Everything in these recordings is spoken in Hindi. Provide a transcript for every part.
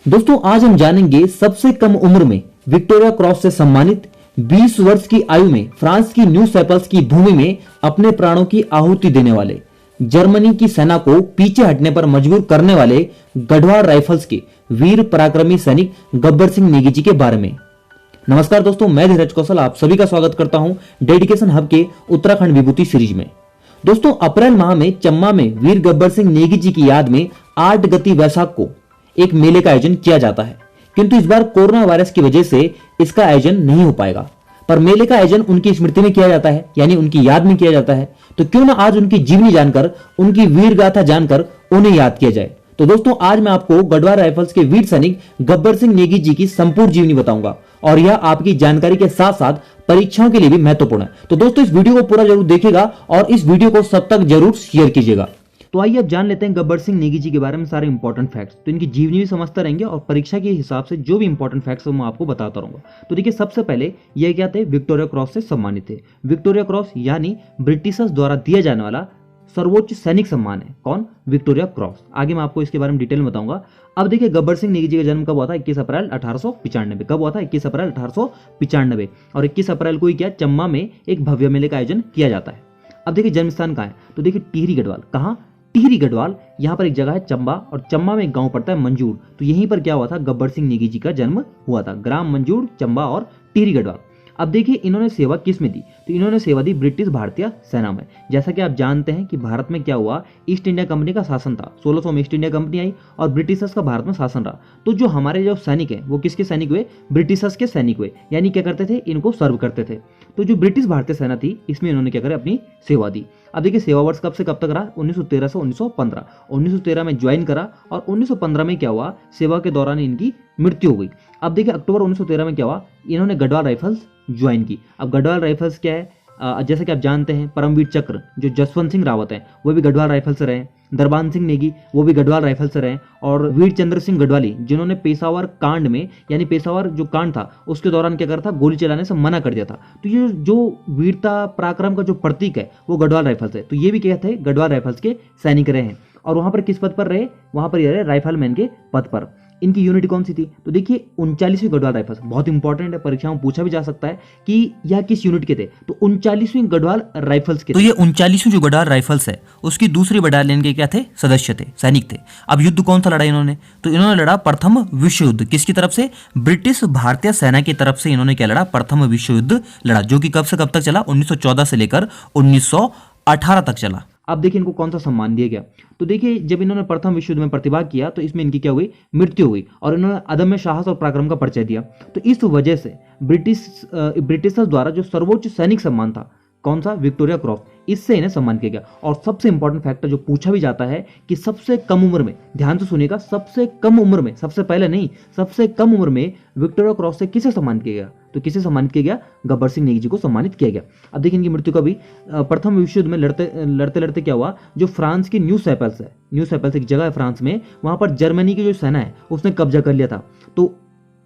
दोस्तों आज हम जानेंगे सबसे कम उम्र में विक्टोरिया क्रॉस से सम्मानित 20 वर्ष की आयु में फ्रांस की न्यू सेपल्स की भूमि में अपने प्राणों की आहुति देने वाले, जर्मनी की सेना को पीछे हटने पर मजबूर करने वाले गढ़वाल राइफल्स के वीर पराक्रमी सैनिक गब्बर सिंह नेगी जी के बारे में। नमस्कार दोस्तों, मैं धीरज कौशल आप सभी का स्वागत करता हूं डेडिकेशन हब के उत्तराखंड विभूति सीरीज में। दोस्तों अप्रैल माह में चम्बा में वीर गब्बर सिंह नेगी जी की याद में 8 गति वैशाख को एक मेले का आयोजन किया जाता है, किंतु इस बार कोरोना वायरस की वजह से इसका आयोजन नहीं हो पाएगा। पर मेले का आयोजन उनकी स्मृति में किया जाता है, यानी उनकी याद में किया जाता है। तो क्यों ना आज उनकी जीवनी जानकर, उनकी वीर गाथा जानकर उन्हें याद किया जाए। तो दोस्तों आज मैं आपको गढ़वाल राइफल्स के वीर सैनिक गब्बर सिंह नेगी जी की संपूर्ण जीवनी बताऊंगा और यह आपकी जानकारी के साथ साथ परीक्षाओं के लिए भी महत्वपूर्ण है। तो दोस्तों इस वीडियो को पूरा जरूर देखिएगा और इस वीडियो को सब तक जरूर शेयर कीजिएगा। तो आइए अब जान लेते हैं गब्बर सिंह नेगी जी के बारे में सारे इंपॉर्टेंट फैक्ट्स। तो इनकी जीवनी भी समझते रहेंगे और परीक्षा के हिसाब से जो भी इंपॉर्टेंट फैक्ट्स मैं आपको बताता रहूंगा। तो देखिए सबसे पहले ये क्या थे, विक्टोरिया क्रॉस से सम्मानित थे। विक्टोरिया क्रॉस यानी ब्रिटिशर्स द्वारा दिया जाने वाला सर्वोच्च सैनिक सम्मान है। कौन? Victoria cross. आगे मैं आपको इसके बारे में डिटेल में बताऊंगा। अब देखिए गब्बर सिंह नेगी जी का जन्म कब हुआ था? 21 अप्रैल 1895। कब हुआ था? 21 अप्रैल 1895। और 21 अप्रैल को ही क्या चम्बा में एक भव्य मेले का आयोजन किया जाता है। अब देखिए जन्म स्थान कहाँ है? तो देखिए टिहरी गढ़वाल। कहाँ? टिहरी गढ़वाल। यहाँ पर एक जगह है चम्बा और चम्बा में एक गांव पड़ता है मंजूर। तो यहीं पर क्या हुआ था? गब्बर सिंह नेगी जी का जन्म हुआ था। ग्राम मंजूर, चम्बा और टिहरी गढ़वाल। अब देखिए इन्होंने सेवा किस में दी? तो इन्होंने सेवा दी ब्रिटिश भारतीय सेना में। जैसा कि आप जानते हैं कि भारत में क्या हुआ, ईस्ट इंडिया कंपनी का शासन था। 1600 में ईस्ट इंडिया कंपनी आई और ब्रिटिशर्स का भारत में शासन रहा। तो जो हमारे जो सैनिक है वो किसके सैनिक हुए? ब्रिटिशर्स के सैनिक हुए। यानी क्या करते थे? इनको सर्व करते थे। तो जो ब्रिटिश भारतीय सेना थी इसमें इन्होंने क्या करे? अपनी सेवा दी। अब देखिए सेवा वर्ष कब से कब तक रहा? 1913 से 1915। 1913 में ज्वाइन करा और 1915 में क्या हुआ? सेवा के दौरान इनकी मृत्यु हो गई। अब देखिए अक्टूबर 1913 में क्या हुआ? इन्होंने गढ़वाल राइफल्स ज्वाइन की। अब गढ़वाल राइफल्स क्या है? जैसे कि आप जानते हैं परमवीर चक्र जो जसवंत सिंह रावत हैं वो भी गढ़वाल राइफल से रहे। दरबान सिंह नेगी वो भी गढ़वाल राइफल से रहे। और वीर चंद्र सिंह गढ़वाली जिन्होंने पेशावर कांड में, यानी पेशावर जो कांड था उसके दौरान क्या करा था? गोली चलाने से मना कर दिया था। तो ये जो वीरता पराक्रम का जो प्रतीक है वो गढ़वाल राइफल्स है। तो ये भी क्या थे? गढ़वाल राइफल्स के सैनिक रहे हैं। और वहां पर किस पद पर रहे? वहां पर ये रहे राइफलमैन के पद पर। इनकी यूनिट कौन सी थी? तो देखिए 39वीं गढ़वाल राइफल्स, बहुत इंपॉर्टेंट है, परीक्षाओं में पूछा भी जा सकता है कि यह किस यूनिट के थे। तो 39वीं गढ़वाल राइफल्स के। तो ये 39वीं जो गढ़वाल राइफल्स है उसकी दूसरी बटालियन के क्या थे? सदस्य थे, सैनिक थे। अब युद्ध कौन सा लड़ा इन्होंने? तो इन्होंने लड़ा प्रथम विश्व युद्ध। किसकी तरफ से? ब्रिटिश भारतीय सेना की तरफ से इन्होंने क्या लड़ा? प्रथम विश्व युद्ध लड़ा, जो कि कब से कब तक चला? 1914 से लेकर 1918 तक चला। अब देखिए इनको कौन सा सम्मान दिया गया? तो देखिए जब इन्होंने प्रथम विश्व युद्ध में प्रतिभाग किया तो इसमें इनकी क्या हुई? मृत्यु हुई। और इन्होंने अदम्य साहस और पराक्रम का परिचय दिया। तो इस वजह से ब्रिटिशर्स द्वारा जो सर्वोच्च सैनिक सम्मान था, कौन सा? विक्टोरिया क्रॉस, इससे इन्हें सम्मान किया गया। और सबसे इंपॉर्टेंट फैक्टर जो पूछा भी जाता है कि सबसे कम उम्र में, ध्यान से सुनिएगा, सबसे कम उम्र में, सबसे पहले नहीं, सबसे कम उम्र में विक्टोरिया क्रॉस से किसे सम्मानित किया गया? तो किसे सम्मानित किया गया? गब्बर सिंह नेगी जी को सम्मानित किया गया। अब देखिए इनकी मृत्यु कभी? प्रथम विश्व युद्ध में लड़ते लड़ते क्या हुआ? जो फ्रांस की न्यू सेपल्स है, न्यू सेपल्स एक जगह है फ्रांस में, वहां पर जर्मनी की जो सेना है उसने कब्जा कर लिया था। तो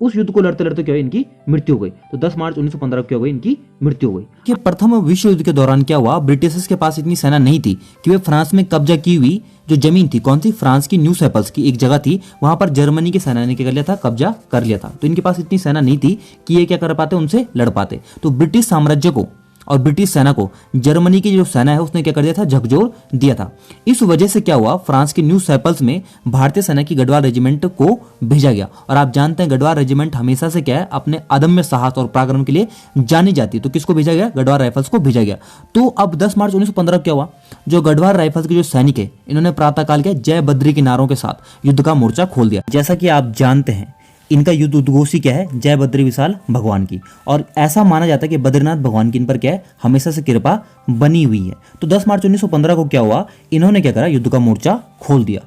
उस युद्ध को लड़ते लड़ते क्या हुआ? इनकी मृत्यु हो गई। तो 10 मार्च 1915 को क्या हो गई? इनकी मृत्यु हो गई। कि प्रथम विश्व युद्ध के दौरान क्या हुआ? ब्रिटिशर्स के पास इतनी सेना नहीं थी कि वे फ्रांस में कब्जा की हुई जो जमीन थी, कौन सी? फ्रांस की न्यू सेपल्स की एक जगह थी, वहां पर जर्मनी की सेना ने क्या कर लिया था? कब्जा कर लिया था। तो इनके पास इतनी सेना नहीं थी कि ये क्या कर पाते? उनसे लड़ पाते। तो ब्रिटिश साम्राज्य को और ब्रिटिश सेना को जर्मनी की जो सेना है उसने क्या कर दिया था? झकझोर दिया था। इस वजह से क्या हुआ? फ्रांस की न्यू सेपल्स में भारतीय सेना की गढ़वाल रेजिमेंट को भेजा गया। और आप जानते हैं गढ़वाल रेजिमेंट हमेशा से क्या है? अपने अदम्य साहस और पराक्रम के लिए जानी जाती है। तो किसको भेजा गया? गढ़वाल राइफल्स को भेजा गया। तो अब 10 मार्च 1915 क्या हुआ? जो गढ़वाल राइफल्स के जो सैनिक है इन्होंने प्रातःकाल के जय बद्री के नारों के साथ युद्ध का मोर्चा खोल दिया। जैसा कि आप जानते हैं इनका युद्ध उद्घोषी क्या है? जय बद्री विशाल भगवान की। और ऐसा माना जाता है कि बद्रीनाथ भगवान की इन पर क्या है? हमेशा से कृपा बनी हुई है। तो 10 मार्च 1915 को क्या हुआ? इन्होंने क्या करा? युद्ध का मोर्चा खोल दिया।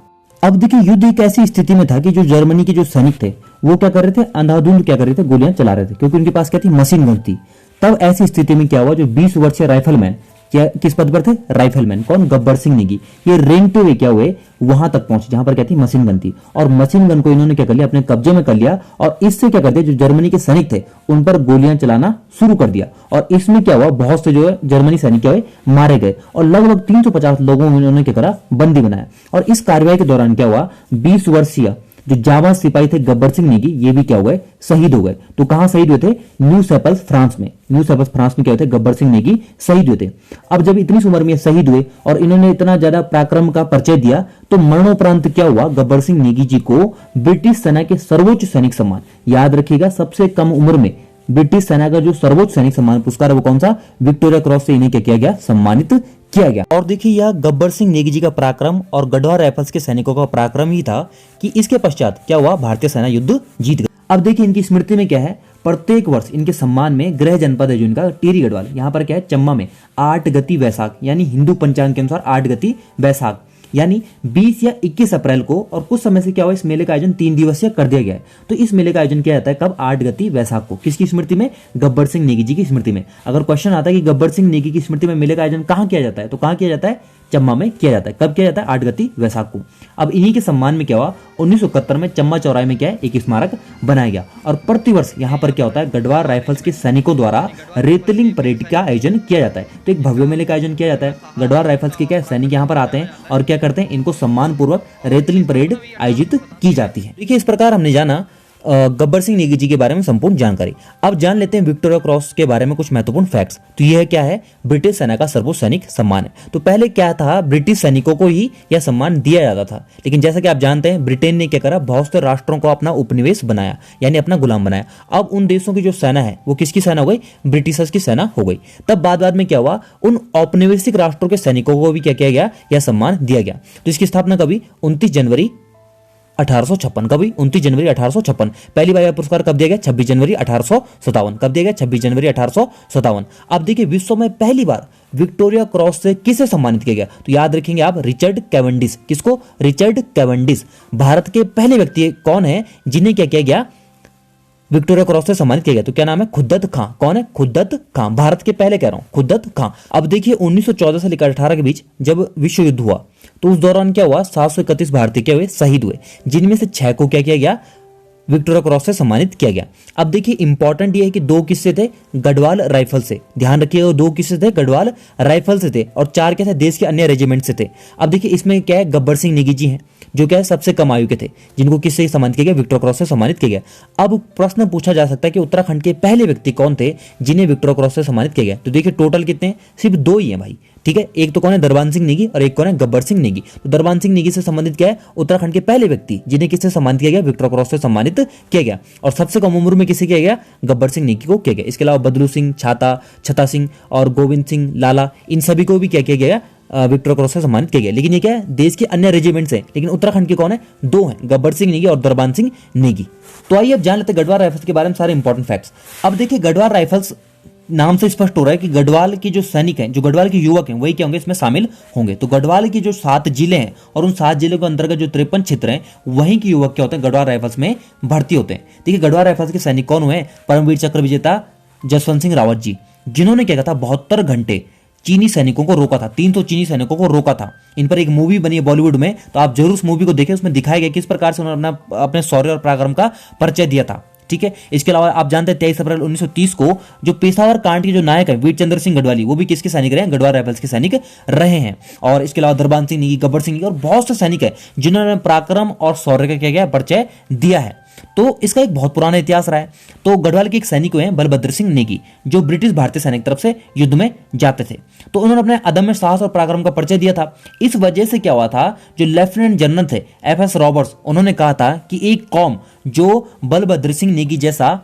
अब देखिए युद्ध एक ऐसी स्थिति में था कि जो जर्मनी के जो सैनिक थे वो क्या कर रहे थे? अंधाधुंध क्या कर रहे थे? गोलियां चला रहे थे, क्योंकि उनके पास क्या थी? मशीन गन थी। तब ऐसी स्थिति में क्या हुआ? जो 20 वर्षीय राइफलमैन क्या किस पद पर थे? राइफलमैन। कौन? गब्बर सिंह नेगी। ये रेंगते हुए क्या हुए? वहां तक पहुंचे जहां पर क्या थी? मशीन गन थी। और मशीन गन को इन्होंने क्या कर लिया? अपने कब्जे में कर लिया। और इससे क्या कर दिया? जो जर्मनी के सैनिक थे उन पर गोलियां चलाना शुरू कर दिया। और इसमें क्या हुआ? बहुत से जो है जर्मनी सैनिक क्या हुए? मारे गए। और लगभग 350 लोगों को इन्होंने क्या करा? बंदी बनाया। और इस कार्रवाई के दौरान क्या हुआ? 20 वर्षीय जो जाबाज सिपाही थे गब्बर सिंह नेगी, ये भी क्या हुए, शहीद हो गए। तो कहां शहीद हुए थे, न्यू सेपल्स फ्रांस में। न्यू सेपल्स फ्रांस में क्या हुए थे, गब्बर सिंह नेगी शहीद हुए थे। अब जब इतनी सी उम्र में शहीद हुए और इन्होंने इतना ज्यादा पराक्रम का परिचय दिया, तो मरणोपरांत क्या हुआ, गब्बर सिंह नेगी जी को ब्रिटिश सेना के सर्वोच्च सैनिक सम्मान, याद रखिएगा सबसे कम उम्र में ब्रिटिश सेना का जो सर्वोच्च सैनिक सम्मान पुरस्कार है वो कौन सा, विक्टोरिया क्रॉस से इन्हें क्या किया गया, सम्मानित किया गया। और देखिए यह गब्बर सिंह नेगी जी का पराक्रम और गढ़वाल राइफल्स के सैनिकों का पराक्रम ही था कि इसके पश्चात क्या हुआ, भारतीय सेना युद्ध जीत गई। अब देखिए इनकी स्मृति में क्या है, प्रत्येक वर्ष इनके सम्मान में गृह जनपद है जो इनका टिहरी गढ़वाल, यहाँ पर क्या है, चम्मा में 8 गति वैसाख यानी हिंदू पंचांग के अनुसार 8 गति वैसाख यानी 20 या 21 अप्रैल को, और कुछ समय से क्या हुआ, इस मेले का आयोजन 3 दिवसीय कर दिया गया है। तो इस मेले का आयोजन किया जाता है कब, 8 गति वैसाख को। किसकी स्मृति में, गब्बर सिंह नेगी जी की स्मृति में। अगर क्वेश्चन आता है कि गब्बर सिंह नेगी की स्मृति में मेले का आयोजन कहां किया जाता है, तो कहां किया जाता है, चम्मा में किया जाता है। कब किया जाता है, 8 गति वैसाख को। अब इन्हीं के सम्मान में क्या हुआ, 1971 में चम्मा चौराहे में क्या है, एक स्मारक बनाया गया। और प्रतिवर्ष यहाँ पर क्या होता है, गढ़वाल राइफल्स के सैनिकों द्वारा रेतलिंग परेड का आयोजन किया जाता है। तो एक भव्य मेले का आयोजन किया जाता है। गढ़वाल राइफल्स के क्या सैनिक यहाँ पर आते हैं और क्या करते हैं, इनको सम्मान पूर्वक रेतलिंग परेड आयोजित की जाती है। देखिए इस प्रकार हमने जाना गब्बर सिंह नेगी जी के बारे में संपूर्ण जानकारी। अब जान लेते हैं विक्टोरिया क्रॉस के बारे में कुछ महत्वपूर्ण फैक्ट्स। तो यह क्या है, ब्रिटिश सेना का सर्वोच्च सैनिक सम्मान है। तो पहले क्या था, ब्रिटिश सैनिकों को ही यह सम्मान दिया जाता था, लेकिन जैसा कि आप जानते हैं ब्रिटेन ने क्या करा, बहुत से राष्ट्रों को अपना उपनिवेश बनाया यानी अपना गुलाम बनाया। अब उन देशों की जो सेना है वो किसकी सेना हो गई, ब्रिटिशर्स की सेना हो गई। तब बाद में क्या हुआ, उन औपनिवेशिक राष्ट्रों के सैनिकों को भी क्या किया गया, यह सम्मान दिया गया। तो इसकी स्थापना कभी, 29 जनवरी 1856। कभी 29 जनवरी 1856। पहली बार यह पुरस्कार कब दिया गया, 26 जनवरी 1857। कब दिया गया, 26 जनवरी 1857। अब देखिए विश्व में पहली बार विक्टोरिया क्रॉस से किसे सम्मानित किया गया, तो याद रखेंगे आप, रिचर्ड कैवेंडिश। किसको, रिचर्ड कैवेंडिश। भारत के पहले व्यक्ति कौन है जिन्हें क्या किया गया, विक्टोरिया क्रॉस से सम्मानित किया गया। तो क्या नाम है, खुद्दत खां। कौन है, खुद्दत खां। भारत के पहले कह रहा हूं, खुद्दत खां। अब देखिए 1914 से लेकर 18 के बीच जब विश्व युद्ध हुआ तो उस दौरान क्या हुआ, 731 भारतीय क्या हुए, शहीद हुए, जिनमें से 6 को क्या किया गया, विक्टोरिया क्रॉस से सम्मानित किया गया। अब देखिए इंपॉर्टेंट ये है कि 2 किस्से थे गढ़वाल राइफल से, ध्यान रखिएगा 2 किस्से थे गढ़वाल राइफल से थे, और 4 क्या थे, देश के अन्य रेजिमेंट से थे। अब देखिए इसमें क्या है, गब्बर सिंह नेगी जी हैं जो क्या है सबसे कम आयु के थे, जिनको किससे सम्मानित किया गया, विक्टोरिया क्रॉस से सम्मानित किया गया। अब प्रश्न पूछा जा सकता है कि उत्तराखंड के पहले व्यक्ति कौन थे जिन्हें विक्टोरिया क्रॉस से सम्मानित किया गया। तो देखिए टोटल कितने हैं, सिर्फ 2 ही हैं भाई, ठीक है। एक तो कौन है, दरबान सिंह नेगी, और एक कौन है, गब्बर सिंह नेगी। तो दरबान सिंह नेगी से संबंधित क्या है, उत्तराखंड के पहले व्यक्ति जिन्हें किससे सम्मानित किया गया, विक्टोरिया क्रॉस से सम्मानित किया गया। और सबसे कम उम्र में किसे किया गया, गब्बर सिंह नेगी को किया गया। इसके अलावा बदलू सिंह, छता सिंह और गोविंद सिंह लाला, इन सभी को भी क्या किया गया, विक्टोरिया क्रॉस से सम्मानित किया गया। लेकिन ये क्या है, देश के अन्य रेजिमेंट्स हैं, लेकिन उत्तराखंड के कौन है, 2 हैं, गब्बर सिंह नेगी और दरबान सिंह नेगी। तो आइए अब जान लेते हैं गढ़वाल राइफल्स के बारे में सारे इंपॉर्टेंट फैक्ट्स। अब देखिए गढ़वाल राइफल्स नाम से स्पष्ट हो रहा है कि गढ़वाल के जो सैनिक हैं, जो गढ़वाल के युवक हैं, वही क्या होंगे, इसमें शामिल होंगे। तो गढ़वाल की जो 7 जिले हैं और उन 7 जिलों के अंतर्गत जो 53 क्षेत्र हैं, वहीं के युवक क्या होते हैं, गढ़वाल राइफल्स में भर्ती होते हैं। देखिए गढ़वाल राइफल्स के सैनिक कौन हुए, परमवीर चक्र विजेता जसवंत सिंह रावत जी, जिन्होंने क्या कहा था, 72 घंटे चीनी सैनिकों को रोका था, 300 चीनी सैनिकों को रोका था। इन पर एक मूवी बनी है बॉलीवुड में, तो आप जरूर उस मूवी को देखें, उसमें दिखाया गया किस प्रकार से उन्होंने अपने शौर्य और पराक्रम का परिचय दिया था, ठीक है। इसके अलावा आप जानते हैं 23 अप्रैल 1930 को जो पेशावर कांड के जो नायक है वीर चंद्र सिंह गढ़वाली, वो भी किसके सैनिक रहे हैं, गढ़वाल राइफल्स के सैनिक रहे हैं। और इसके अलावा दरबान सिंह नेगी, गब्बर सिंह नेगी और बहुत से सैनिक है जिन्होंने पराक्रम और शौर्य का क्या गया परिचय दिया है। तो इसका एक बहुत पुराना इतिहास रहा है। तो गढ़वाल के एक सैनिक हुए हैं बलभद्र सिंह नेगी, जो ब्रिटिश भारतीय सैनिक तरफ से युद्ध में जाते थे। तो उन्होंने अपने अदम्य साहस और पराक्रम का परिचय दिया था। इस वजह से क्या हुआ था, जो लेफ्टिनेंट जनरल थे FS रॉबर्ट्स, उन्होंने कहा था कि एक कौम जो बलभद्र सिंह नेगी जैसा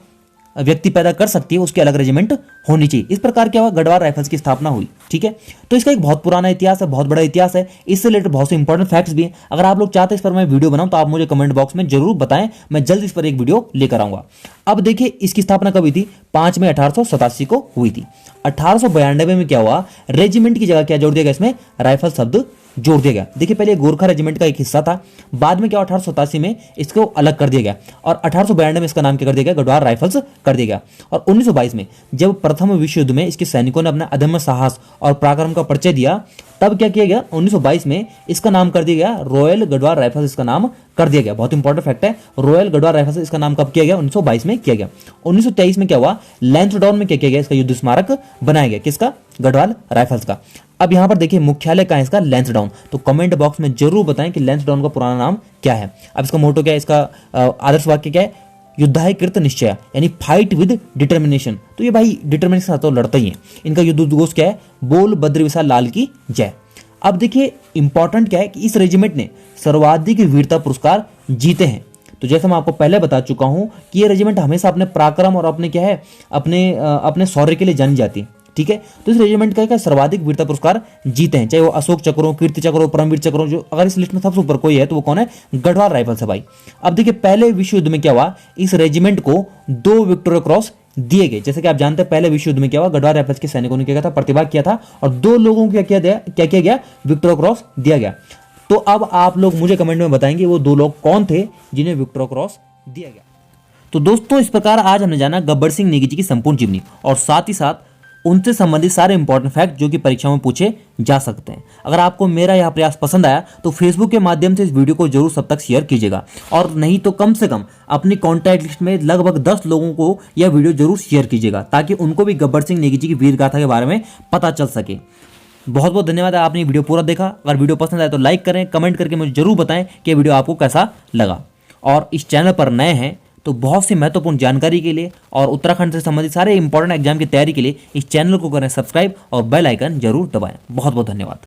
व्यक्ति पैदा कर सकती है, उसके अलग रेजिमेंट होनी चाहिए। इस प्रकार क्या हुआ, गढ़वाल राइफल्स की स्थापना हुई, ठीक है। तो इसका एक बहुत पुराना इतिहास है, बहुत बड़ा इतिहास है, इससे रिलेटेड बहुत से इंपॉर्टेंट फैक्ट्स भी हैं। अगर आप लोग चाहते हैं इस पर मैं वीडियो बनाऊं तो आप मुझे कमेंट बॉक्स में जरूर बताएं, मैं जल्द इस पर एक वीडियो लेकर आऊंगा। अब देखिए इसकी स्थापना कब हुई थी, 5 मई 1887 को हुई थी। 1892 में क्या हुआ, रेजिमेंट की जगह क्या जोड़ दिया गया, इसमें राइफल शब्द जोड़ दिया गया। देखिए पहले गोरखा रेजिमेंट का एक हिस्सा था, बाद में क्या 1887 में इसको अलग कर दिया गया और 1892 में इसका नाम क्या कर दिया गया, गढ़वाल राइफल्स कर दिया गया। और 1922 में जब प्रथम विश्व युद्ध में इसके सैनिकों ने अपना अदम्य साहस और पराक्रम का परिचय दिया, तब क्या किया गया, 1922 में इसका नाम कर दिया गया रॉयल गढ़वाल राइफल्स, इसका नाम कर दिया गया। बहुत इंपॉर्टेंट फैक्ट है, रॉयल गढ़वाल राइफल्स इसका नाम कब किया गया, 1922 में किया गया। 1923 में क्या हुआ, लैंसडाउन में क्या किया गया, इसका युद्ध स्मारक बनाया गया, किसका, गढ़वाल राइफल्स का। अब यहाँ पर देखिए मुख्यालय कहाँ है इसका, लैंसडाउन। तो कमेंट बॉक्स में जरूर बताएं कि लैंसडाउन का पुराना नाम क्या है। अब इसका मोटो क्या है, इसका आदर्श वाक्य क्या है, युद्धाय कृत निश्चय, यानी फाइट विद डिटर्मिनेशन। तो ये भाई डिटर्मिनेशन तो लड़ते ही हैं। इनका युद्ध उद्घोष क्या है, बोल बद्र विशाल लाल की जय। अब देखिए इंपॉर्टेंट क्या है कि इस रेजिमेंट ने सर्वाधिक वीरता पुरस्कार जीते हैं। तो जैसे मैं आपको पहले बता चुका हूं कि ये रेजिमेंट हमेशा अपने पराक्रम और अपने क्या है अपने शौर्य के लिए जानी जाती है, ठीक है। तो इस रेजिमेंट का सर्वाधिक वीरता पुरस्कार जीते हैं, चाहे वो अशोक चक्रों, कीर्ति चक्रों, परमवीर चक्रों, जो अगर इस लिस्ट में सबसे ऊपर कोई है तो वो कौन है, गढ़वाल राइफल्स है भाई। अब देखिए पहले विश्व युद्ध में क्या हुआ, इस रेजिमेंट को 2 विक्टोरिया क्रॉस दिए गए। जैसे कि आप जानते हैं पहले विश्व युद्ध में क्या हुआ, गढ़वाल राइफल्स के सैनिकों ने क्या किया था, प्रतिभाग किया था और 2 लोगों को क्या किया गया, विक्टोरिया क्रॉस दिया गया। तो अब आप लोग मुझे कमेंट में बताएंगे वो 2 लोग कौन थे जिन्हें विक्टोरिया क्रॉस दिया गया। तो दोस्तों इस प्रकार आज हमने जाना गब्बर सिंह नेगी जी की संपूर्ण जीवनी और साथ ही साथ उनसे संबंधित सारे इंपॉर्टेंट फैक्ट जो कि परीक्षा में पूछे जा सकते हैं। अगर आपको मेरा यह प्रयास पसंद आया तो फेसबुक के माध्यम से इस वीडियो को जरूर सब तक शेयर कीजिएगा और नहीं तो कम से कम अपनी कॉन्टैक्ट लिस्ट में लगभग 10 लोगों को यह वीडियो जरूर शेयर कीजिएगा ताकि उनको भी गब्बर सिंह नेगी जी की वीर गाथा के बारे में पता चल सके। बहुत बहुत धन्यवाद, आपने वीडियो पूरा देखा। अगर वीडियो पसंद आए तो लाइक करें, कमेंट करके मुझे जरूर बताएं कि वीडियो आपको कैसा लगा। और इस चैनल पर नए हैं तो बहुत सी महत्वपूर्ण जानकारी के लिए और उत्तराखंड से संबंधित सारे इंपॉर्टेंट एग्जाम की तैयारी के लिए इस चैनल को करें सब्सक्राइब और बेल आइकन जरूर दबाएं। बहुत बहुत धन्यवाद।